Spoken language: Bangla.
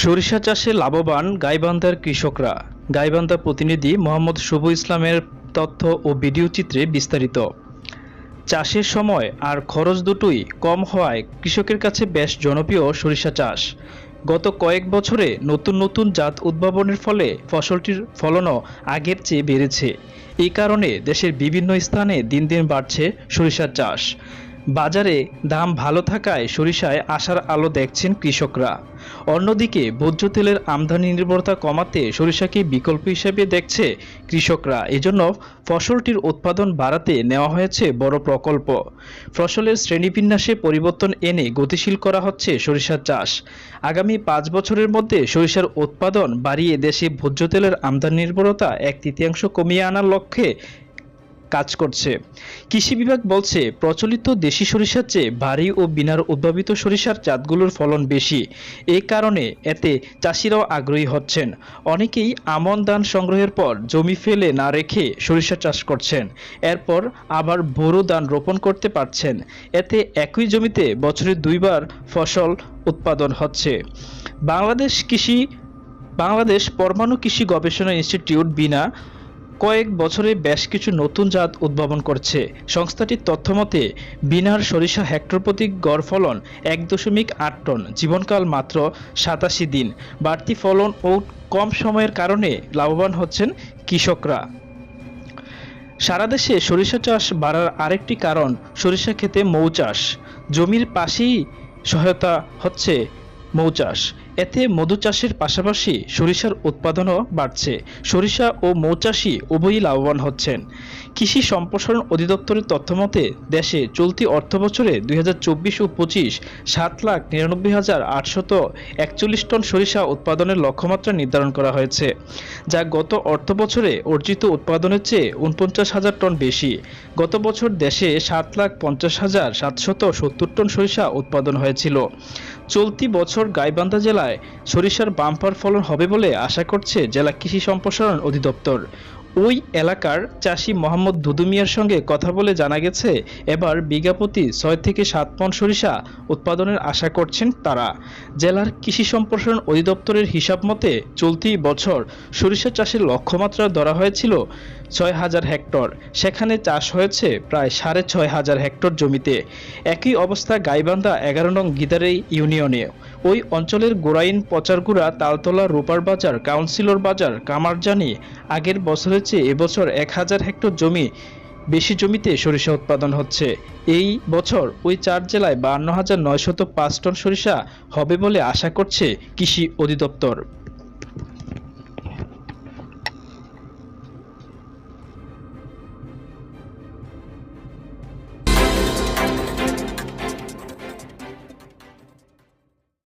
সরিষা চাষে লাভবান গাইবান্ধার কৃষকরা। গাইবান্ধা প্রতিনিধি মোহাম্মদ শুভ ইসলামের তথ্য ও ভিডিও চিত্রে বিস্তারিত। চাষের সময় আর খরচ দুটোই কম হওয়ায় কৃষকের কাছে বেশ জনপ্রিয় সরিষা চাষ। গত কয়েক বছরে নতুন নতুন জাত উদ্ভাবনের ফলে ফসলটির ফলনও আগের চেয়ে বেড়েছে। এই কারণে দেশের বিভিন্ন স্থানে দিন দিন বাড়ছে সরিষার চাষ। বাজারে দাম ভালো থাকায় সরিষায় আশার আলো দেখছেন কৃষকরা। অন্যদিকে ভোজ্য তেলের আমদানি নির্ভরতা কমাতে সরিষাকে বিকল্প হিসেবে দেখছে কৃষকরা। এজন্য ফসলটির উৎপাদন বাড়াতে নেওয়া হয়েছে বড় প্রকল্প। ফসলের শ্রেণীবিন্যাসে পরিবর্তন এনে গতিশীল করা হচ্ছে সরিষার চাষ। আগামী 5 বছরের মধ্যে সরিষার উৎপাদন বাড়িয়ে দেশে ভোজ্য তেলের আমদানি নির্ভরতা 1/3 কমিয়ে আনার লক্ষ্যে কাজ করছে। কৃষি বিভাগ বলছে, প্রচলিত দেশি সরিষার চেয়ে ভারী ও বিনার উদ্ভাবিত সরিষার জাতগুলোর ফলন বেশি। এই কারণে এতে চাষিরাও আগ্রহী হচ্ছেন। অনেকেই আমন ধান সংগ্রহের পর জমি ফেলে না রেখে সরিষা চাষ করছেন। এরপর আবার বোরো ধান রোপণ করতে পারছেন। এতে একই জমিতে বছরে 2 বার ফসল উৎপাদন হচ্ছে। বাংলাদেশ পরমাণু কৃষি গবেষণা ইনস্টিটিউট বিনা কয়েক বছরে বেশ কিছু নতুন জাত উদ্ভাবন করছে। সংস্থাটির তথ্যমতে বিনার সরিষা হেক্টর প্রতি গড় ফলন 1.8 টন, জীবনকাল মাত্র 87 দিন। বাড়তি ফলন ও কম সময়ের কারণে লাভবান হচ্ছেন কৃষকরা। সারা দেশে সরিষা চাষ বাড়ার আরেকটি কারণ সরিষা ক্ষেতে মৌ চাষ। জমির পাশেই সহায়তা হচ্ছে মৌ চাষ। এতে মধু চাষের পাশাপাশি সরিষার উৎপাদনও বাড়ছে। সরিষা ও মৌ চাষি উভয়ই লাভবান হচ্ছেন। কৃষি সম্প্রসারণ অধিদপ্তরের তথ্যমতে দেশে চলতি অর্থবছরে 2024 ও 25 7,99,841 টন সরিষা উৎপাদনের লক্ষ্যমাত্রা নির্ধারণ করা হয়েছে, যা গত অর্থবছরে অর্জিত উৎপাদনের চেয়ে 49,000 টন বেশি। গত বছর দেশে 7,50,770 টন সরিষা উৎপাদন হয়েছিল। চলতি বছর গাইবান্ধা জেলায় সরিষার বাম্পার ফলন হবে বলে আশা করছে জেলা কৃষি সম্প্রসারণ অধিদপ্তর। ওই এলাকার চাষি মোহাম্মদ দুদু মিয়ার সঙ্গে কথা বলে জানা গেছে, এবার বিঘা প্রতি 6 থেকে 7 মণ সরিষা উৎপাদনের আশা করছেন তারা। জেলার কৃষি সম্প্রসারণ অধিদপ্তরের হিসাব মতে চলতি বছর সরিষা চাষের লক্ষ্যমাত্রা ধরা হয়েছিল 6,000 হেক্টর। সেখানে চাষ হয়েছে প্রায় 6,500 হেক্টর জমিতে। একই অবস্থা গাইবান্ধা 11 নং গিদারেই ইউনিয়নে। ওই অঞ্চলের গোরাইন, পচারগুড়া, তালতলা, রূপার বাজার, কাউন্সিলর বাজার, কামারজানি আগের বছরের চেয়ে এবছর 1,000 হেক্টর বেশি জমিতে সরিষা উৎপাদন হচ্ছে। এই বছর ওই 4 জেলায় 52,905 টন সরিষা হবে বলে আশা করছে কৃষি অধিদপ্তর।